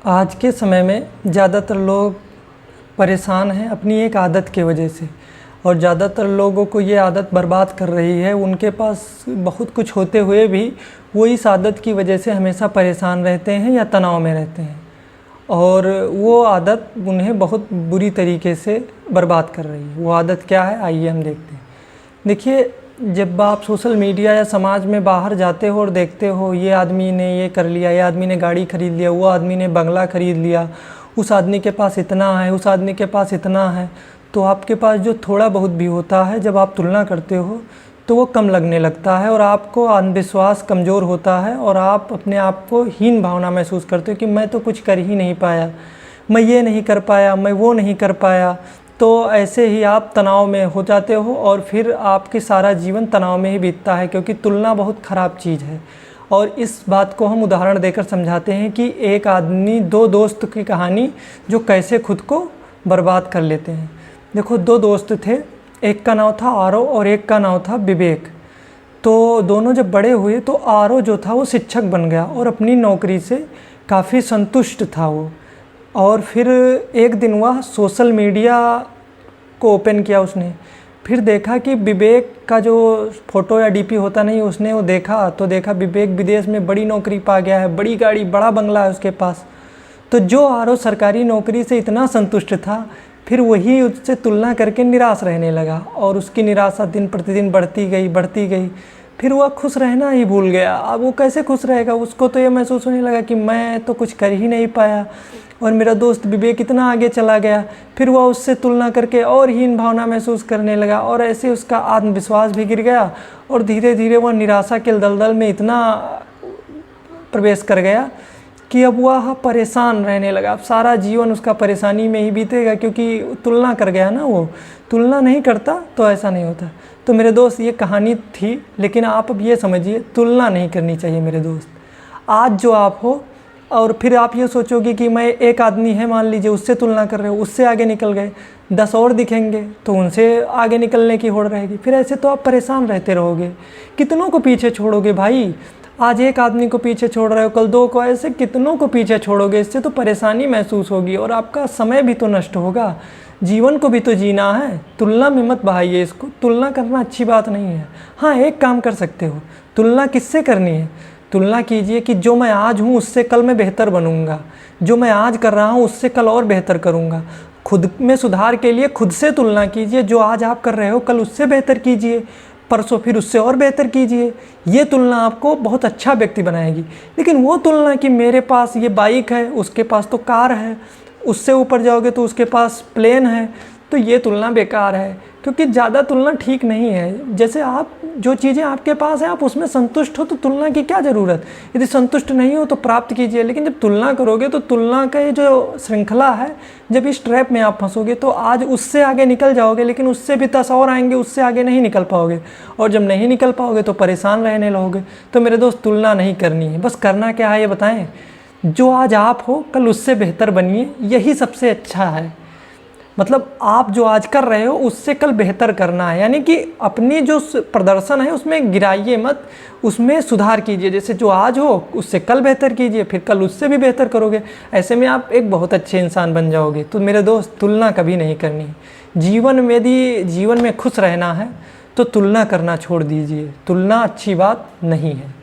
आज के समय में ज़्यादातर लोग परेशान हैं अपनी एक आदत की वजह से, और ज़्यादातर लोगों को ये आदत बर्बाद कर रही है। उनके पास बहुत कुछ होते हुए भी वो इस आदत की वजह से हमेशा परेशान रहते हैं या तनाव में रहते हैं, और वो आदत उन्हें बहुत बुरी तरीके से बर्बाद कर रही है। वो आदत क्या है, आइए हम देखते हैं। देखिए, जब आप सोशल मीडिया या समाज में बाहर जाते हो और देखते हो ये आदमी ने ये कर लिया, ये आदमी ने गाड़ी ख़रीद लिया, वो आदमी ने बंगला ख़रीद लिया, उस आदमी के पास इतना है, उस आदमी के पास इतना है, तो आपके पास जो थोड़ा बहुत भी होता है, जब आप तुलना करते हो तो वो कम लगने लगता है और आपको आत्मविश्वास कमज़ोर होता है और आप अपने आप को हीन भावना महसूस करते हो कि मैं तो कुछ कर ही नहीं पाया, मैं ये नहीं कर पाया, मैं वो नहीं कर पाया। तो ऐसे ही आप तनाव में हो जाते हो और फिर आपकी सारा जीवन तनाव में ही बीतता है, क्योंकि तुलना बहुत ख़राब चीज़ है। और इस बात को हम उदाहरण देकर समझाते हैं कि एक आदमी, दो दोस्त की कहानी जो कैसे खुद को बर्बाद कर लेते हैं। देखो, दो दोस्त थे, एक का नाम था आरव और एक का नाम था विवेक। तो दोनों जब बड़े हुए तो आरव जो था वो शिक्षक बन गया और अपनी नौकरी से काफ़ी संतुष्ट था वो। और फिर एक दिन वह सोशल मीडिया को ओपन किया उसने, फिर देखा कि विवेक का जो फ़ोटो या डीपी होता नहीं, उसने वो देखा तो देखा विवेक विदेश में बड़ी नौकरी पा गया है, बड़ी गाड़ी, बड़ा बंगला है उसके पास। तो जो आरव सरकारी नौकरी से इतना संतुष्ट था, फिर वही उससे तुलना करके निराश रहने लगा और उसकी निराशा दिन प्रतिदिन बढ़ती गई। फिर वह खुश रहना ही भूल गया। अब वो कैसे खुश रहेगा, उसको तो ये महसूस होने लगा कि मैं तो कुछ कर ही नहीं पाया और मेरा दोस्त विवेक इतना आगे चला गया। फिर वह उससे तुलना करके और हीन भावना महसूस करने लगा और ऐसे उसका आत्मविश्वास भी गिर गया और धीरे धीरे वह निराशा के दलदल में इतना प्रवेश कर गया कि अब वह परेशान रहने लगा। अब सारा जीवन उसका परेशानी में ही बीतेगा, क्योंकि तुलना कर गया ना। वो तुलना नहीं करता तो ऐसा नहीं होता। तो मेरे दोस्त, ये कहानी थी, लेकिन आप अब ये समझिए, तुलना नहीं करनी चाहिए मेरे दोस्त। आज जो आप हो और फिर आप ये सोचोगे कि मैं, एक आदमी है मान लीजिए, उससे तुलना कर रहे हो, उससे आगे निकल गए, 10 और दिखेंगे तो उनसे आगे निकलने की होड़ रहेगी। फिर ऐसे तो आप परेशान रहते रहोगे। कितनों को पीछे छोड़ोगे भाई? आज एक आदमी को पीछे छोड़ रहे हो, कल दो को, ऐसे कितनों को पीछे छोड़ोगे? इससे तो परेशानी महसूस होगी और आपका समय भी तो नष्ट होगा। जीवन को भी तो जीना है। तुलना में मत बहाइए इसको। तुलना करना अच्छी बात नहीं है। हाँ, एक काम कर सकते हो, तुलना किससे करनी है? तुलना कीजिए कि जो मैं आज हूँ उससे कल मैं बेहतर बनूँगा, जो मैं आज कर रहा हूँ उससे कल और बेहतर करूँगा। खुद में सुधार के लिए खुद से तुलना कीजिए। जो आज आप कर रहे हो कल उससे बेहतर कीजिए, परसों फिर उससे और बेहतर कीजिए। ये तुलना आपको बहुत अच्छा व्यक्ति बनाएगी। लेकिन वो तुलना कि मेरे पास ये बाइक है, उसके पास तो कार है, उससे ऊपर जाओगे तो उसके पास प्लेन है, तो ये तुलना बेकार है, क्योंकि ज़्यादा तुलना ठीक नहीं है। जैसे आप, जो चीज़ें आपके पास हैं आप उसमें संतुष्ट हो तो तुलना की क्या ज़रूरत? यदि संतुष्ट नहीं हो तो प्राप्त कीजिए। लेकिन जब तुलना करोगे तो तुलना का ये जो श्रृंखला है, जब इस ट्रैप में आप फंसोगे तो आज उससे आगे निकल जाओगे, लेकिन उससे भी 10 और आएंगे, उससे आगे नहीं निकल पाओगे। और जब नहीं निकल पाओगे तो परेशान रहने लगोगे। तो मेरे दोस्त, तुलना नहीं करनी है। बस करना क्या है ये बताएं? जो आज आप हो कल उससे बेहतर बनिए, यही सबसे अच्छा है। मतलब आप जो आज कर रहे हो उससे कल बेहतर करना है, यानी कि अपनी जो प्रदर्शन है उसमें गिराइए मत, उसमें सुधार कीजिए। जैसे जो आज हो उससे कल बेहतर कीजिए, फिर कल उससे भी बेहतर करोगे। ऐसे में आप एक बहुत अच्छे इंसान बन जाओगे। तो मेरे दोस्त, तुलना कभी नहीं करनी। जीवन में, यदि जीवन में खुश रहना है तो तुलना करना छोड़ दीजिए। तुलना अच्छी बात नहीं है।